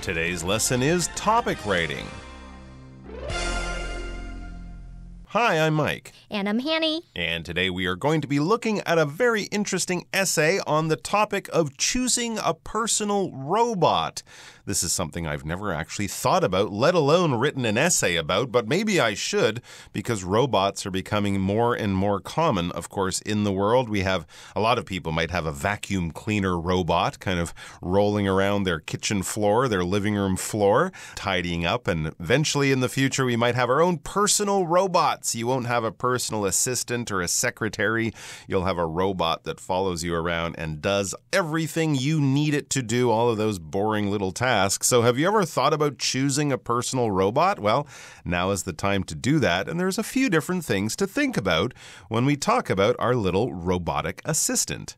Today's lesson is topic writing. Hi, I'm Mike. And I'm Hanny. And today we are going to be looking at a very interesting essay on the topic of choosing a personal robot. This is something I've never actually thought about, let alone written an essay about, but maybe I should, because robots are becoming more and more common, of course, in the world. We have a lot of people might have a vacuum cleaner robot kind of rolling around their kitchen floor, their living room floor, tidying up, and eventually in the future we might have our own personal robots. You won't have a personal assistant or a secretary. You'll have a robot that follows you around and does everything you need it to do, all of those boring little tasks. So have you ever thought about choosing a personal robot? Well, now is the time to do that, and there's a few different things to think about when we talk about our little robotic assistant.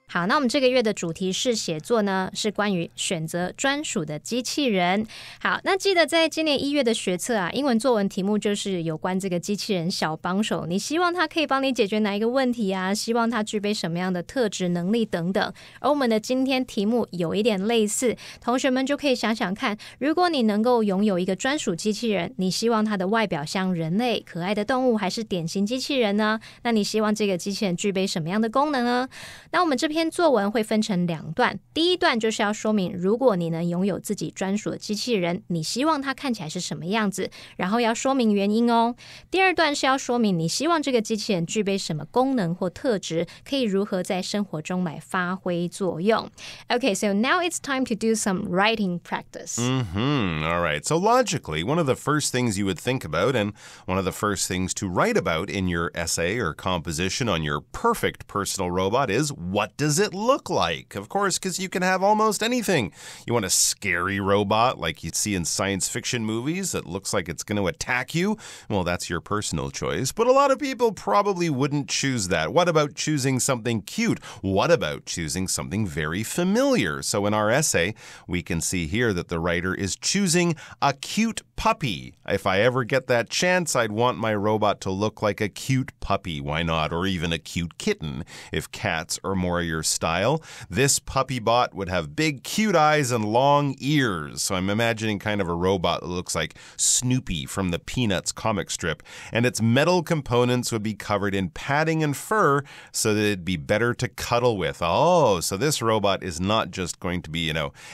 好，那我们这个月的主题式写作呢，是关于选择专属的机器人。好，那记得在今年1月的学测啊，英文作文题目就是有关这个机器人小帮手，你希望它可以帮你解决哪一个问题啊？希望它具备什么样的特质、能力等等。而我们的今天题目有一点类似，同学们就可以想想看，如果你能够拥有一个专属机器人，你希望它的外表像人类、可爱的动物，还是典型机器人呢？那你希望这个机器人具备什么样的功能呢？那我们这篇作文会分成2段，第一段就是要说明，如果你能拥有自己专属的机器人，你希望它看起来是什么样子，然后要说明原因哦。第二段是要说明你希望这个机器人具备什么功能或特质，可以如何在生活中来发挥作用。Okay, so now it's time to do some writing practice. All right. So logically, one of the first things you would think about and one of the first things to write about in your essay or composition on your perfect personal robot is, what does it look like? Of course, because you can have almost anything. You want a scary robot like you see in science fiction movies that looks like it's going to attack you? Well, that's your personal choice. But a lot of people probably wouldn't choose that. What about choosing something cute? What about choosing something very familiar? So in our essay, we can see here that the writer is choosing a cute puppy. If I ever get that chance, I'd want my robot to look like a cute puppy. Why not? Or even a cute kitten, if cats are more your style. This puppy bot would have big, cute eyes and long ears. So I'm imagining kind of a robot that looks like Snoopy from the Peanuts comic strip. And its metal components would be covered in padding and fur so that it'd be better to cuddle with. Oh, so this robot is not just going to be,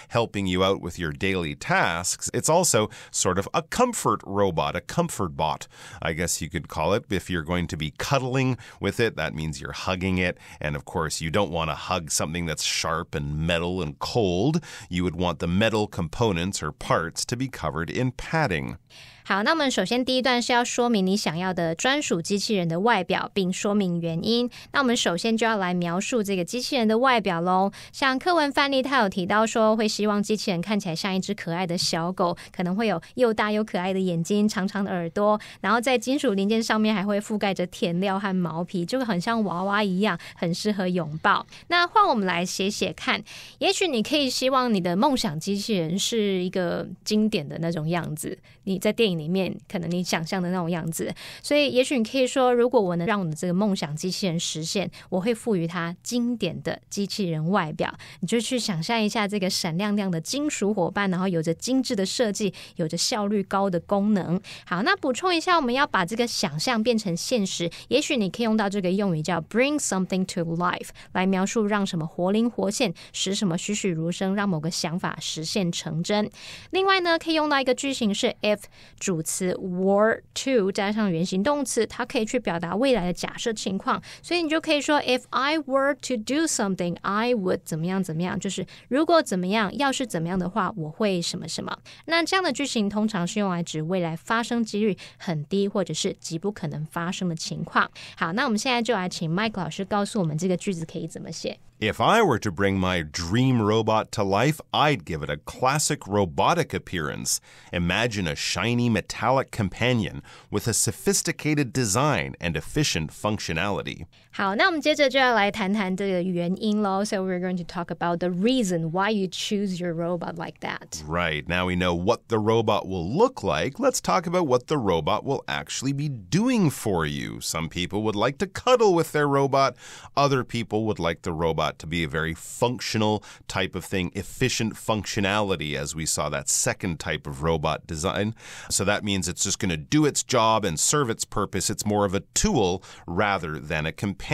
helping you out with your daily tasks. It's also sort of a comfort robot, a comfort bot, I guess you could call it. If you're going to be cuddling with it, that means you're hugging it. And of course, you don't want to hug something that's sharp and metal and cold. You would want the metal components or parts to be covered in padding. 好，那我们首先第一段是要说明你想要的专属机器人的外表，并说明原因。那我们首先就要来描述这个机器人的外表咯。像课文范例他有提到说，会希望机器人看起来像一只可爱的小狗，可能会有又大又可爱的眼睛，长长的耳朵，然后在金属零件上面还会覆盖着填料和毛皮，就很像娃娃一样，很适合拥抱。那换我们来写写看，也许你可以希望你的梦想机器人是一个经典的那种样子，你在电影里面可能你想象的那种样子，所以也许你可以说，如果我能让我的这个梦想机器人实现，我会赋予它经典的机器人外表。你就去想象一下这个闪亮亮的金属伙伴，然后有着精致的设计，有着效率高的功能。好，那补充一下，我们要把这个想象变成现实，也许你可以用到这个用语叫 bring something to life 来描述让什么活灵活现，使什么栩栩如生，让某个想法实现成真。另外呢，可以用到一个句型是 if 主词 were to 加上原形动词，它可以去表达未来的假设情况，所以你就可以说 if I were to do something I would 怎么样怎么样，就是如果怎么样，要是怎么样的话，我会什么什么。那这样的句型通常是用来指未来发生几率很低或者是极不可能发生的情况。好，那我们现在就来请 Mike 老师告诉我们这个句子可以怎么写。If I were to bring my dream robot to life, I'd give it a classic robotic appearance. Imagine a shiny metallic companion with a sophisticated design and efficient functionality. 好，那我们接着就要来谈谈这个原因咯。So we're going to talk about the reason why you choose your robot like that. Right. Now we know what the robot will look like. Let's talk about what the robot will actually be doing for you. Some people would like to cuddle with their robot. Other people would like the robot to be a very functional type of thing, efficient functionality, as we saw that second type of robot design. So that means it's just going to do its job and serve its purpose. It's more of a tool rather than a companion.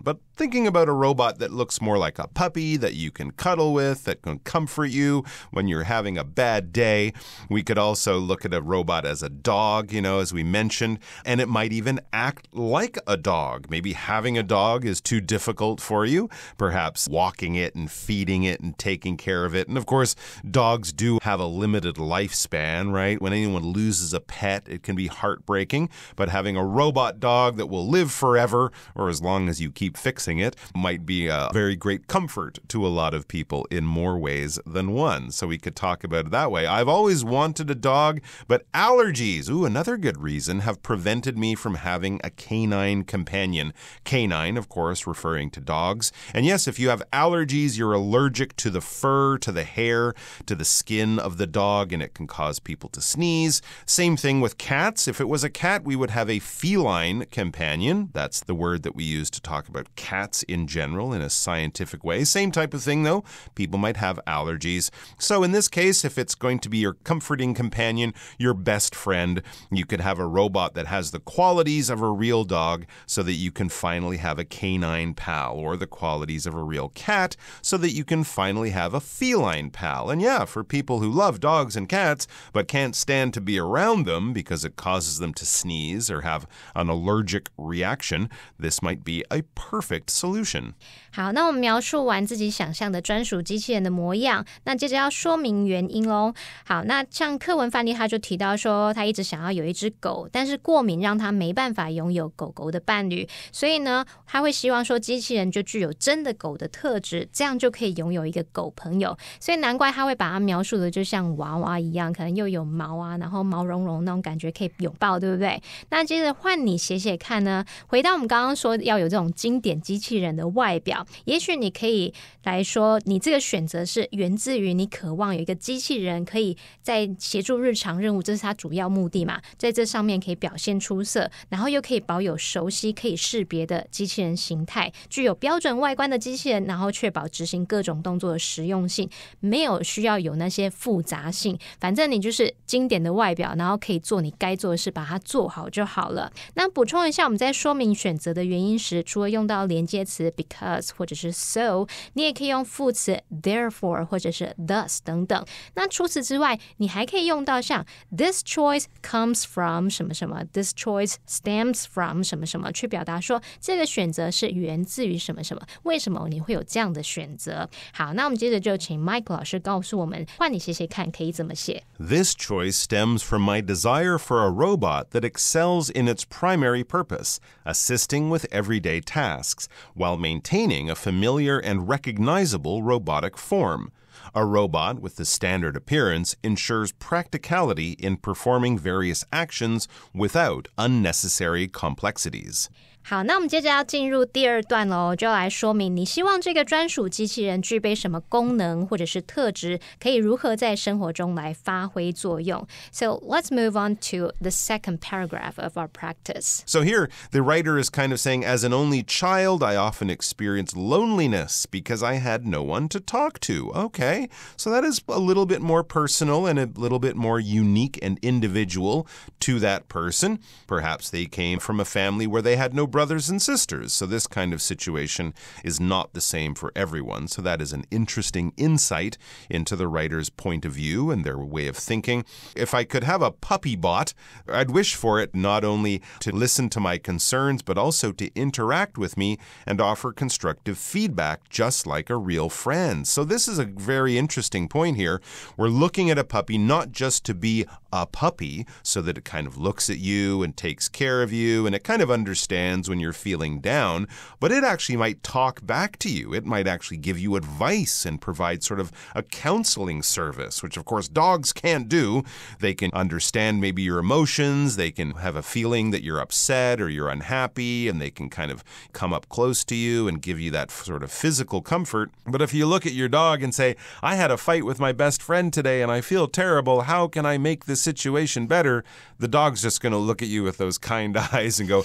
But thinking about a robot that looks more like a puppy that you can cuddle with, that can comfort you when you're having a bad day. We could also look at a robot as a dog, as we mentioned, and it might even act like a dog. Maybe having a dog is too difficult for you. Perhaps walking it and feeding it and taking care of it. And of course, dogs do have a limited lifespan, right? When anyone loses a pet, it can be heartbreaking. But having a robot dog that will live forever, or as long as you keep fixing it, might be a very great comfort to a lot of people in more ways than one. So we could talk about it that way. I've always wanted a dog, but allergies, another good reason, have prevented me from having a canine companion. Canine, of course, referring to dogs. And yes, if you have allergies, you're allergic to the fur, to the hair, to the skin of the dog, and it can cause people to sneeze. Same thing with cats. If it was a cat, we would have a feline companion. That's the word that we use to talk about cats in general in a scientific way. Same type of thing, though. People might have allergies. So in this case, if it's going to be your comforting companion, your best friend, you could have a robot that has the qualities of a real dog so that you can finally have a canine pal, or the qualities of a real cat so that you can finally have a feline pal. And yeah, for people who love dogs and cats but can't stand to be around them because it causes them to sneeze or have an allergic reaction, this might be a perfect solution. 好，那我们描述完自己想象的专属机器人的模样，那接着要说明原因咯。好，那像课文范例他就提到说，他一直想要有一只狗，但是过敏让他没办法拥有狗狗的伴侣，所以呢，他会希望说机器人就具有真的狗的特质，这样就可以拥有一个狗朋友。所以难怪他会把它描述的就像娃娃一样，可能又有毛啊，然后毛茸茸那种感觉可以拥抱，对不对？那接着换你写写看呢，回到我们刚刚说要有这种经典机器人的外表，也许你可以来说，你这个选择是源自于你渴望有一个机器人可以在协助日常任务，这是它主要目的嘛，在这上面可以表现出色，然后又可以保有熟悉可以识别的机器人形态，具有标准外观的机器人，然后确保执行各种动作的实用性，没有需要有那些复杂性，反正你就是经典的外表，然后可以做你该做的事，把它做好就好了。那补充一下，我们在说明选择的原因时，除了用到连接词 because 或者是 so， 你也可以用副词 therefore 或者是 thus 等等。那除此之外，你还可以用到像 this choice comes from 什么什么， this choice stems from 什么什么，去表达说这个选择是源自于什么什么，为什么你会有这样的选择。好，那我们接着就请 Mike 老师告诉我们，换你写写看可以怎么写。 This choice stems from my desire for a robot that excels in its primary purpose, assisting with everyday tasks, while maintaining a familiar and recognizable robotic form. A robot with the standard appearance ensures practicality in performing various actions without unnecessary complexities. 好，那我们接着要进入第二段咯，就要来说明你希望这个专属机器人具备什么功能或者是特质，可以如何在生活中来发挥作用。 So let's move on to the second paragraph of our practice. So here, the writer is kind of saying, as an only child, I often experienced loneliness because I had no one to talk to. Okay, so that is a little bit more personal and a little bit more unique and individual to that person. Perhaps they came from a family where they had no brothers and sisters. So this kind of situation is not the same for everyone. So that is an interesting insight into the writer's point of view and their way of thinking. If I could have a puppy bot, I'd wish for it not only to listen to my concerns, but also to interact with me and offer constructive feedback just like a real friend. So this is a very interesting point here. We're looking at a puppy not just to be a puppy so that it kind of looks at you and takes care of you and it kind of understands when you're feeling down, but it actually might talk back to you. It might actually give you advice and provide sort of a counseling service, which of course dogs can't do. They can understand maybe your emotions, they can have a feeling that you're upset or you're unhappy, and they can kind of come up close to you and give you that sort of physical comfort. But if you look at your dog and say, I had a fight with my best friend today and I feel terrible, how can I make this situation better? The dog's just going to look at you with those kind eyes and go,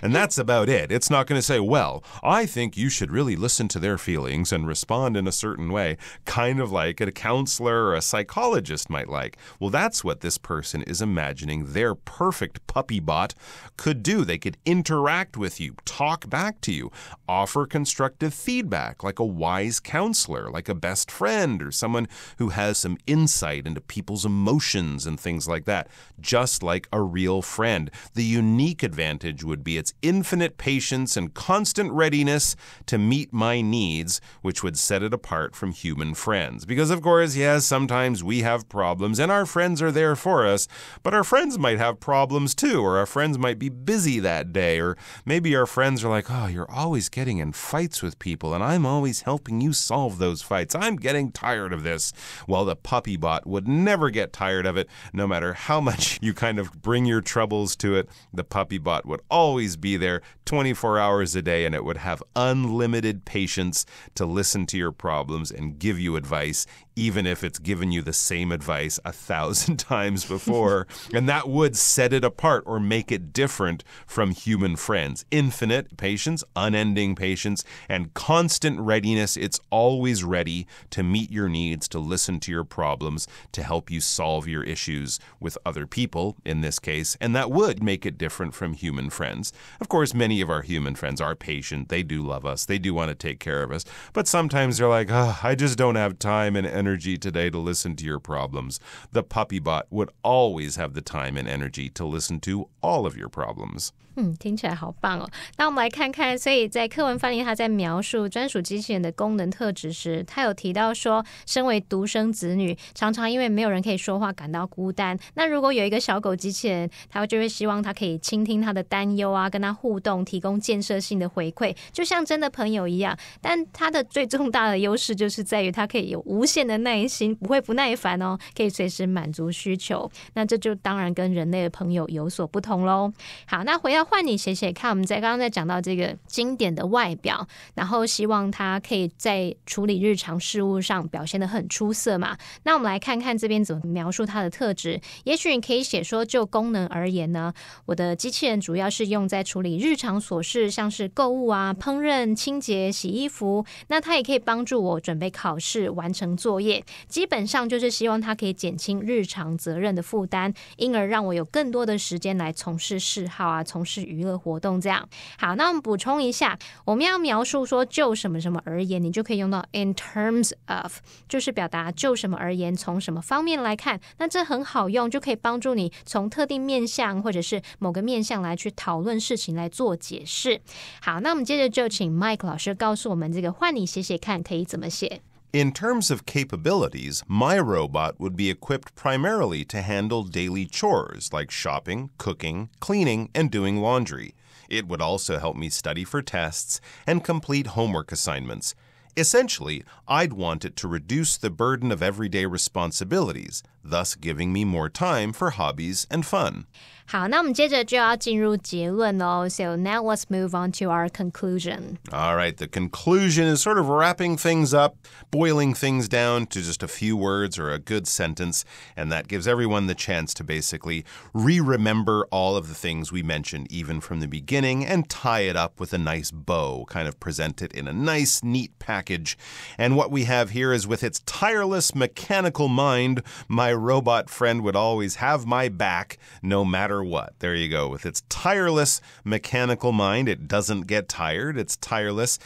and that's about it. It's not going to say, well, I think you should really listen to their feelings and respond in a certain way, kind of like a counselor or a psychologist might like. Well, that's what this person is imagining their perfect puppy bot could do. They could interact with you, talk back to you, offer constructive feedback like a wise counselor, like a best friend or someone who has some insight into people's emotions and things like that, just like a real friend. The unique advantage would be its infinite patience and constant readiness to meet my needs, which would set it apart from human friends. Because, of course, yes, sometimes we have problems and our friends are there for us, but our friends might have problems too, or our friends might be busy that day, or maybe our friends are like, oh, you're always getting in fights with people and I'm always helping you solve those fights. I'm getting tired of this. Well, the puppy bot would never get tired of it, no matter how much you kind of bring your troubles to it. The puppy bot would always be there 24 hours a day, and it would have unlimited patience to listen to your problems and give you advice, even if it's given you the same advice 1,000 times before. And that would set it apart or make it different from human friends. Infinite patience, unending patience, and constant readiness. It's always ready to meet your needs, to listen to your problems, to help you solve your issues with other people, in this case. And that would make it different from human friends. Of course, many of our human friends are patient. They do love us. They do want to take care of us. But sometimes they're like, oh, I just don't have time and energy today to listen to your problems. The puppy bot would always have the time and energy to listen to all of your problems. 听起来好棒哦。那我们来看看，所以在课文范例他在描述专属机器人的功能特质时，他有提到说，身为独生子女，常常因为没有人可以说话感到孤单。那如果有一个小狗机器人，他就会希望他可以倾听他的担忧啊，跟他互动，提供建设性的回馈，就像真的朋友一样。但他的最重大的优势就是在于他可以有无限的耐心，不会不耐烦哦，可以随时满足需求。那这就当然跟人类的朋友有所不同咯。好，那回到换你写写看，我们刚刚在讲到这个经典的外表，然后希望他可以在处理日常事务上表现得很出色嘛。那我们来看看这边怎么描述它的特质。也许你可以写说，就功能而言呢，我的机器人主要是用在处理日常琐事，像是购物啊、烹饪、清洁、洗衣服。那它也可以帮助我准备考试、完成作业。基本上就是希望它可以减轻日常责任的负担，因而让我有更多的时间来从事嗜好啊，从事娱乐活动这样。好，那我们补充一下，我们要描述说就什么什么而言，你就可以用到 in terms of， 就是表达就什么而言，从什么方面来看。那这很好用，就可以帮助你从特定面向或者是某个面向来去讨论事情来做解释。好，那我们接着就请 Mike 老师告诉我们这个换你写写看可以怎么写。In terms of capabilities, my robot would be equipped primarily to handle daily chores like shopping, cooking, cleaning, and doing laundry. It would also help me study for tests and complete homework assignments. Essentially, I'd want it to reduce the burden of everyday responsibilities, thus giving me more time for hobbies and fun. 好，那我们接着就要进入结论咯。So now let's move on to our conclusion. All right, the conclusion is sort of wrapping things up, boiling things down to just a few words or a good sentence, and that gives everyone the chance to basically re-remember all of the things we mentioned even from the beginning and tie it up with a nice bow, kind of present it in a nice, neat package. And what we have here is with its tireless mechanical mind, my robot friend would always have my back no matter what. There you go. With its tireless mechanical mind, it doesn't get tired. It's tireless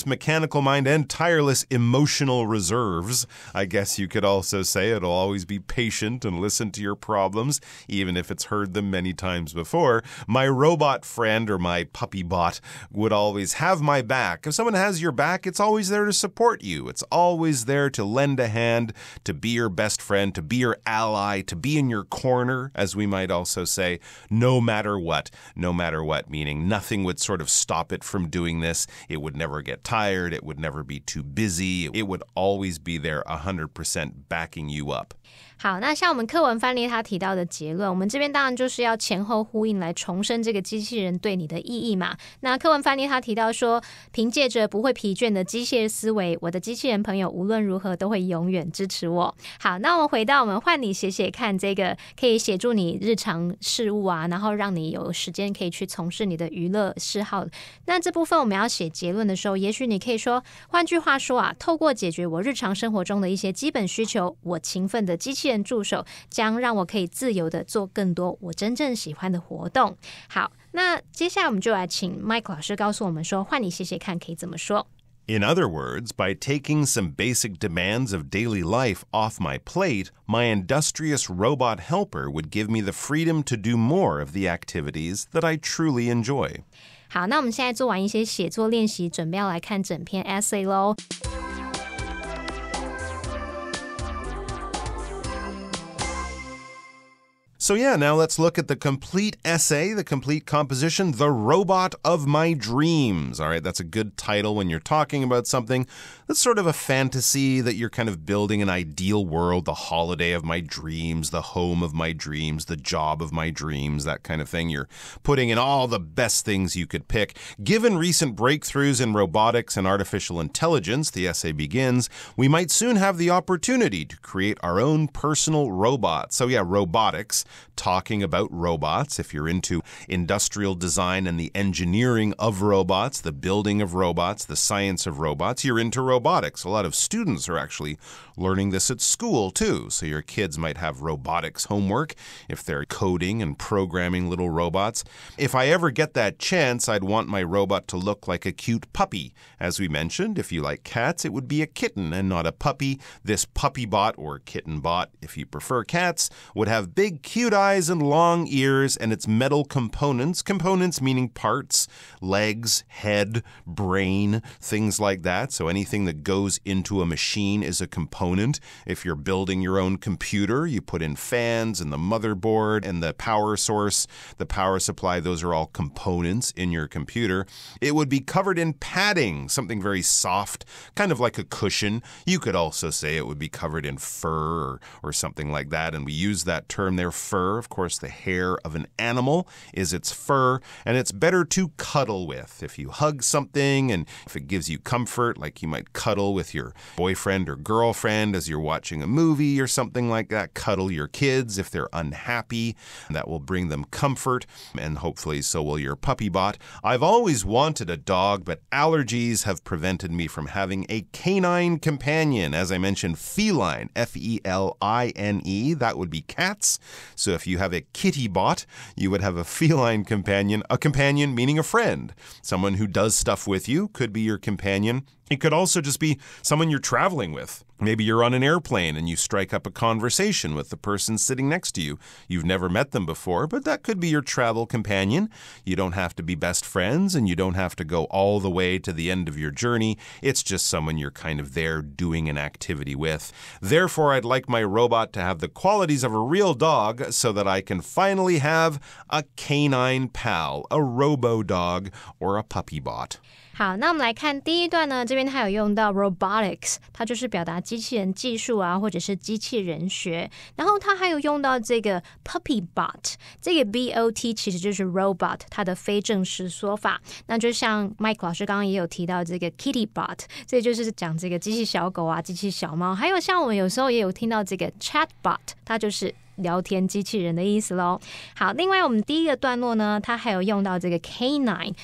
mechanical mind and tireless emotional reserves. I guess you could also say it'll always be patient and listen to your problems, even if it's heard them many times before. My robot friend or my puppy bot would always have my back. If someone has your back, it's always there to support you. It's always there to lend a hand, to be your best friend, to be your ally, to be in your corner, as we might also say, no matter what. No matter what, meaning nothing would sort of stop it from doing this. It would never get tired. It would never be too busy. It would always be there 100% backing you up. 好，那像我们课文范例他提到的结论，我们这边当然就是要前后呼应来重申这个机器人对你的意义嘛。那课文范例他提到说，凭借着不会疲倦的机械思维，我的机器人朋友无论如何都会永远支持我。好，那我们回到我们换你写写看，这个可以协助你日常事务啊，然后让你有时间可以去从事你的娱乐嗜好。那这部分我们要写结论的时候，也许你可以说，换句话说啊，透过解决我日常生活中的一些基本需求，我勤奋的机器人助手将让我可以自由的做更多我真正喜欢的活动。好，那接下来我们就来请 Mike 老师告诉我们说，换你写写看可以怎么说。In other words, by taking some basic demands of daily life off my plate, my industrious robot helper would give me the freedom to do more of the activities that I truly enjoy. 好，那我们现在做完一些写作练习，准备要来看整篇 essay 咯。So yeah, now let's look at the complete essay, the complete composition, The Robot of My Dreams. All right, that's a good title when you're talking about something that's sort of a fantasy that you're kind of building an ideal world, the holiday of my dreams, the home of my dreams, the job of my dreams, that kind of thing. You're putting in all the best things you could pick. Given recent breakthroughs in robotics and artificial intelligence, the essay begins, we might soon have the opportunity to create our own personal robot. So yeah, robotics. Talking about robots. If you're into industrial design and the engineering of robots, the building of robots, the science of robots, you're into robotics. A lot of students are actually learning this at school too. So your kids might have robotics homework if they're coding and programming little robots. If I ever get that chance, I'd want my robot to look like a cute puppy. As we mentioned, if you like cats, it would be a kitten and not a puppy. This puppy bot or kitten bot, if you prefer cats, would have big cute eyes and long ears, and its metal components meaning parts, legs, head, brain, things like that. So anything that goes into a machine is a component. If you're building your own computer, you put in fans and the motherboard and the power source, the power supply, those are all components in your computer. It would be covered in padding, something very soft, kind of like a cushion. You could also say it would be covered in fur or something like that, and we use that term there, fur. Of course, the hair of an animal is its fur, and it's better to cuddle with. If you hug something and if it gives you comfort, like you might cuddle with your boyfriend or girlfriend as you're watching a movie or something like that, cuddle your kids if they're unhappy. That will bring them comfort, and hopefully so will your puppy bot. I've always wanted a dog, but allergies have prevented me from having a canine companion. As I mentioned, feline, F-E-L-I-N-E, that would be cats. So if you have a kitty bot, you would have a feline companion, a companion meaning a friend. Someone who does stuff with you could be your companion. It could also just be someone you're traveling with. Maybe you're on an airplane and you strike up a conversation with the person sitting next to you. You've never met them before, but that could be your travel companion. You don't have to be best friends and you don't have to go all the way to the end of your journey. It's just someone you're kind of there doing an activity with. Therefore, I'd like my robot to have the qualities of a real dog so that I can finally have a canine pal, a robo-dog, or a puppy bot. 好，那我们来看第一段呢，这边它有用到 robotics， 它就是表达机器人技术啊，或者是机器人学。然后它还有用到这个 puppy bot， 这个 bot 其实就是 robot 它的非正式说法。那就像 Mike 老师刚刚也有提到这个 kitty bot， 这就是讲这个机器小狗啊，机器小猫。还有像我们有时候也有听到这个 chat bot， 它就是聊天机器人的意思咯。好，另外我们第一个段落呢，它还有用到这个 canine，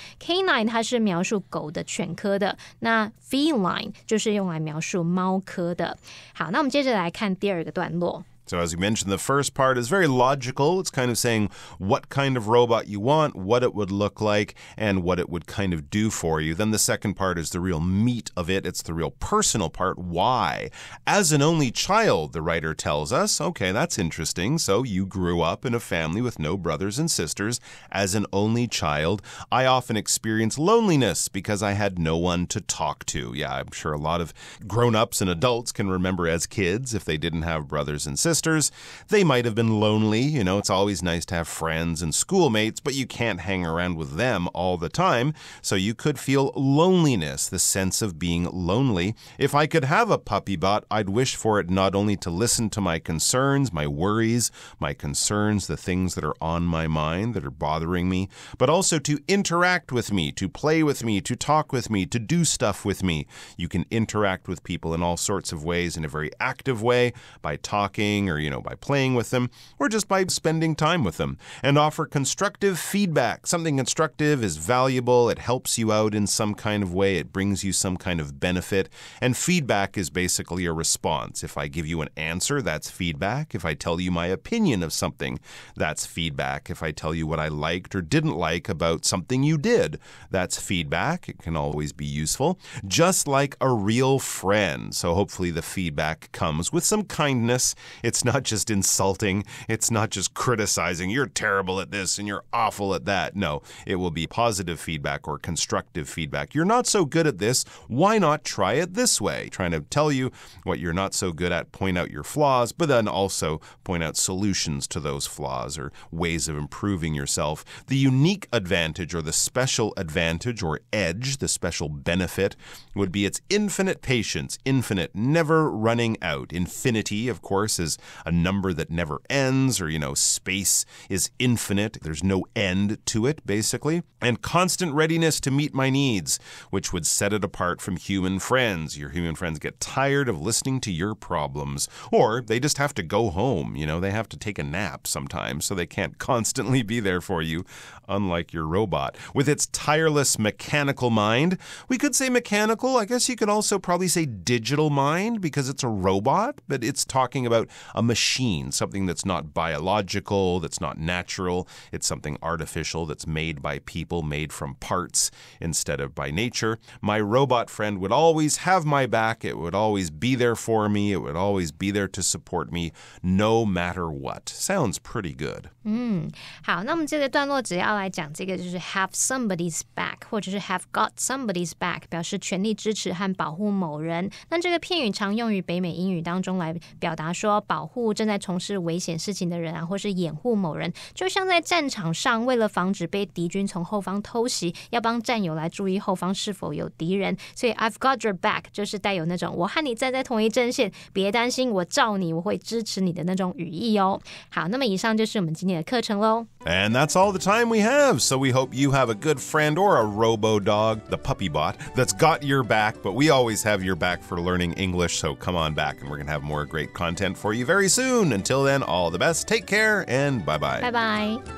它是描述狗的犬科的，那 feline 就是用来描述猫科的。好，那我们接着来看第二个段落。So as we mentioned, the first part is very logical. It's kind of saying what kind of robot you want, what it would look like, and what it would kind of do for you. Then the second part is the real meat of it. It's the real personal part. Why? As an only child, the writer tells us, okay, that's interesting. So you grew up in a family with no brothers and sisters. As an only child, I often experience loneliness because I had no one to talk to. Yeah, I'm sure a lot of grown-ups and adults can remember as kids, if they didn't have brothers and sisters, they might have been lonely. You know, it's always nice to have friends and schoolmates, but you can't hang around with them all the time. So you could feel loneliness, the sense of being lonely. If I could have a puppy bot, I'd wish for it not only to listen to my concerns, my worries, my concerns, the things that are on my mind that are bothering me, but also to interact with me, to play with me, to talk with me, to do stuff with me. You can interact with people in all sorts of ways, in a very active way, by talking or, by playing with them, or just by spending time with them, and offer constructive feedback. Something constructive is valuable. It helps you out in some kind of way. It brings you some kind of benefit. And feedback is basically a response. If I give you an answer, that's feedback. If I tell you my opinion of something, that's feedback. If I tell you what I liked or didn't like about something you did, that's feedback. It can always be useful. Just like a real friend. So hopefully the feedback comes with some kindness. It's not just insulting. It's not just criticizing. You're terrible at this and you're awful at that. No, it will be positive feedback or constructive feedback. You're not so good at this. Why not try it this way? Trying to tell you what you're not so good at, point out your flaws, but then also point out solutions to those flaws or ways of improving yourself. The unique advantage or the special advantage or edge, the special benefit, would be its infinite patience, infinite, never running out. Infinity, of course, is a number that never ends, or, space is infinite. There's no end to it, basically. And constant readiness to meet my needs, which would set it apart from human friends. Your human friends get tired of listening to your problems, or they just have to go home. They have to take a nap sometimes, so they can't constantly be there for you, unlike your robot. With its tireless mechanical mind, we could say mechanical. I guess you could also probably say digital mind because it's a robot, but it's talking about a machine, something that's not biological, that's not natural. It's something artificial that's made by people, made from parts instead of by nature. My robot friend would always have my back. It would always be there for me. It would always be there to support me no matter what. Sounds pretty good. 好，那我们这个段落只要来讲这个就是 have somebody's back 或者是 have got somebody's back 表示全力支持和保护某人。那这个片语常用于北美英语当中来表达说保护正在从事危险事情的人啊，或是掩护某人，就像在战场上为了防止被敌军从后方偷袭，要帮战友来注意后方是否有敌人。所以 I've got your back 就是带有那种我和你站在同一阵线，别担心，我罩你，我会支持你的那种语义哦。好，那么以上就是我们今天的课程咯。And that's all the time we have. So we hope you have a good friend or a robo-dog, the puppy bot, that's got your back. But we always have your back for learning English. So come on back and we're going to have more great content for you very soon. Until then, all the best. Take care and bye-bye. Bye-bye.